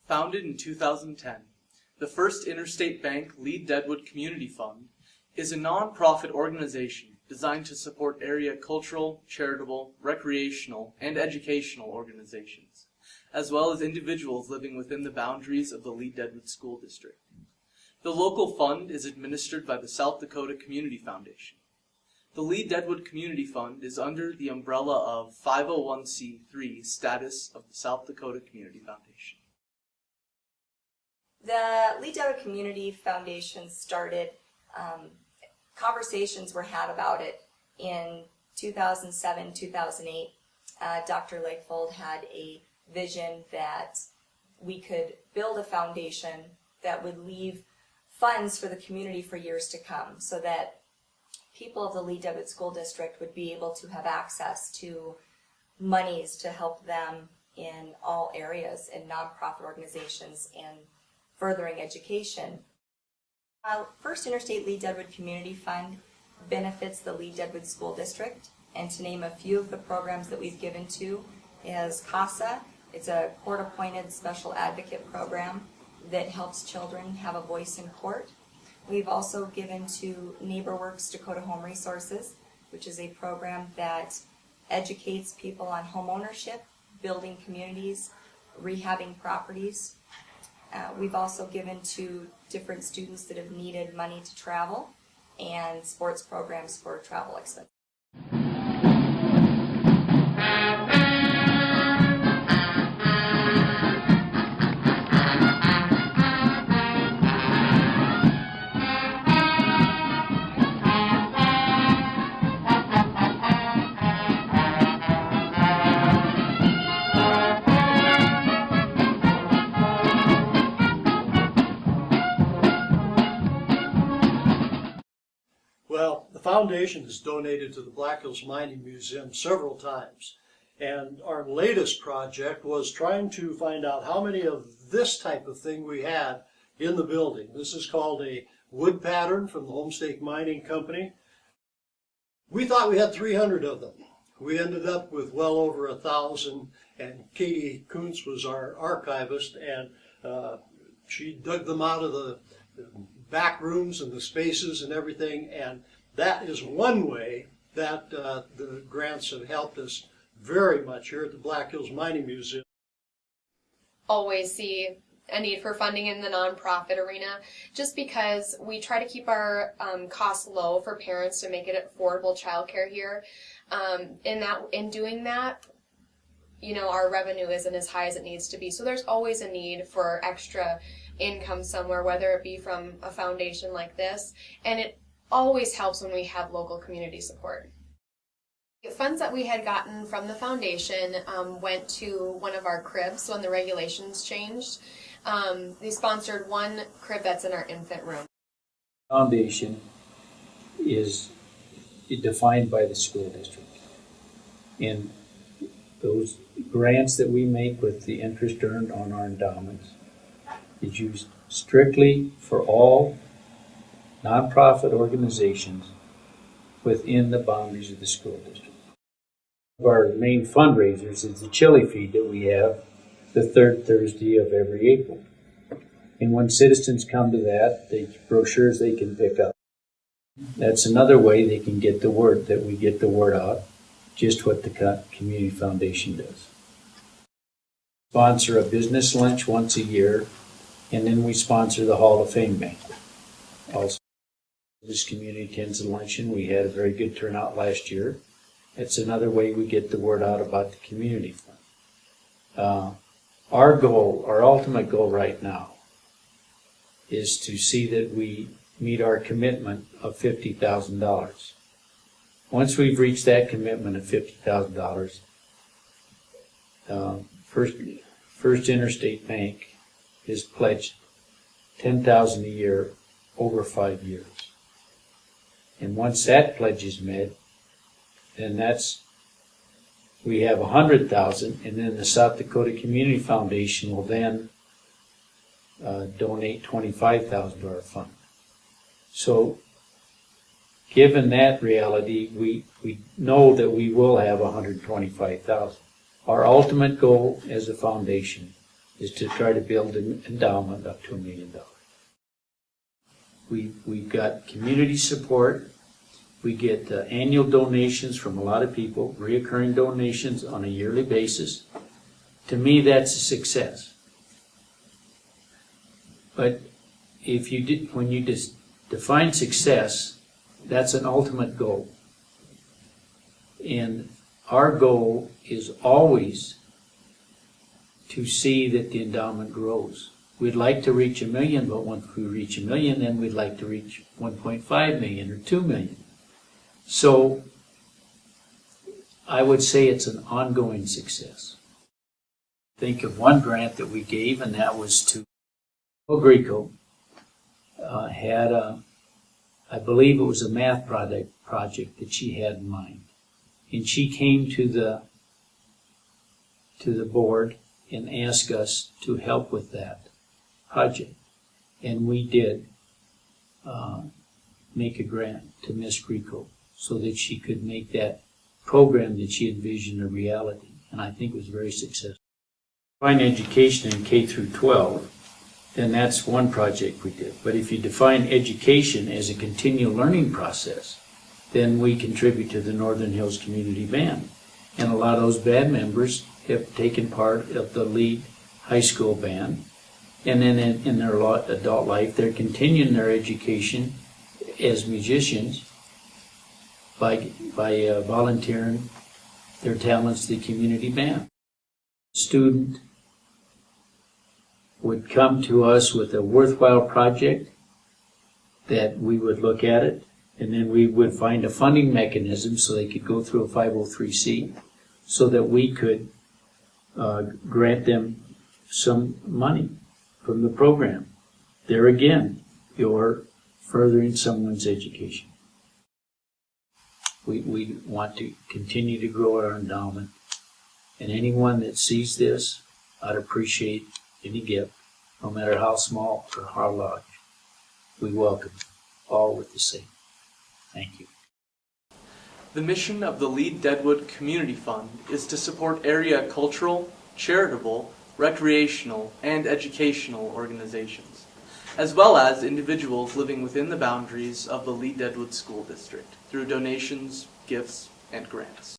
Founded in 2010, the First Interstate Bank Lead Deadwood Community Fund is a non-profit organization designed to support area cultural, charitable, recreational, and educational organizations, as well as individuals living within the boundaries of the Lead Deadwood School District. The local fund is administered by the South Dakota Community Foundation. The Lead Deadwood Community Fund is under the umbrella of 501c3 status of the South Dakota Community Foundation. The Lead Deadwood Community Foundation started, conversations were had about it in 2007, 2008. Dr. Lakefold had a vision that we could build a foundation that would leave funds for the community for years to come, so that people of the Lead Deadwood School District would be able to have access to monies to help them in all areas, in nonprofit organizations and furthering education. First Interstate Lead Deadwood Community Fund benefits the Lead Deadwood School District, and to name a few of the programs that we've given to is CASA. It's a court-appointed special advocate program that helps children have a voice in court. We've also given to NeighborWorks Dakota Home Resources, which is a program that educates people on home ownership, building communities, rehabbing properties. We've also given to different students that have needed money to travel, and sports programs for travel expenses. Well, the foundation has donated to the Black Hills Mining Museum several times, and our latest project was trying to find out how many of this type of thing we had in the building. This is called a wood pattern from the Homestake Mining Company. We thought we had 300 of them. We ended up with well over 1,000, and Katie Kuntz was our archivist, and she dug them out of the back rooms and the spaces and everything, and that is one way that the grants have helped us very much here at the Black Hills Mining Museum. Always see a need for funding in the nonprofit arena, just because we try to keep our costs low for parents to make it affordable childcare here. In doing that, you know, our revenue isn't as high as it needs to be, so there's always a need for extra income somewhere, whether it be from a foundation like this, and it always helps when we have local community support. The funds that we had gotten from the foundation went to one of our cribs when the regulations changed. They sponsored one crib that's in our infant room. Foundation is defined by the school district, and those grants that we make with the interest earned on our endowments is used strictly for all nonprofit organizations within the boundaries of the school district. Our main fundraisers is the chili feed that we have the third Thursday of every April. And when citizens come to that, the brochures they can pick up. That's another way they can get the word, that we get the word out, just what the Community Foundation does. Sponsor a business lunch once a year, and then we sponsor the Hall of Fame banquet. Also, this community attends the luncheon. We had a very good turnout last year. It's another way we get the word out about the community fund. Our goal, our ultimate goal right now, is to see that we meet our commitment of $50,000. Once we've reached that commitment of $50,000, First Interstate Bank is pledged $10,000 a year over 5 years. And once that pledge is met, then we have $100,000, and then the South Dakota Community Foundation will then donate $25,000 to our fund. So, given that reality, we know that we will have $125,000. Our ultimate goal as a foundation is to try to build an endowment up to $1 million. We've got community support. We get annual donations from a lot of people, reoccurring donations on a yearly basis. To me, that's a success. But if you did, when you define success, that's an ultimate goal. And our goal is always to see that the endowment grows. We'd like to reach 1 million, but once we reach 1 million, then we'd like to reach 1.5 million or 2 million. So I would say it's an ongoing success. Think of one grant that we gave, and that was to Greco. Had I believe it was a math project that she had in mind. And she came to the board and asked us to help with that project. And we did make a grant to Miss Greco so that she could make that program that she envisioned a reality. And I think it was very successful. Define education in K through 12, then that's one project we did. But if you define education as a continual learning process, then we contribute to the Northern Hills Community Band. And a lot of those band members have taken part of the lead high school band. And then in their adult life, they're continuing their education as musicians by volunteering their talents to the community band. Student would come to us with a worthwhile project that we would look at it, and then we would find a funding mechanism so they could go through a 503C so that we could grant them some money from the program. There again, you're furthering someone's education. We want to continue to grow our endowment, and anyone that sees this, I'd appreciate any gift, no matter how small or how large. We welcome all with the same. Thank you. The mission of the Lead Deadwood Community Fund is to support area cultural, charitable, recreational, and educational organizations, as well as individuals living within the boundaries of the Lead Deadwood School District through donations, gifts, and grants.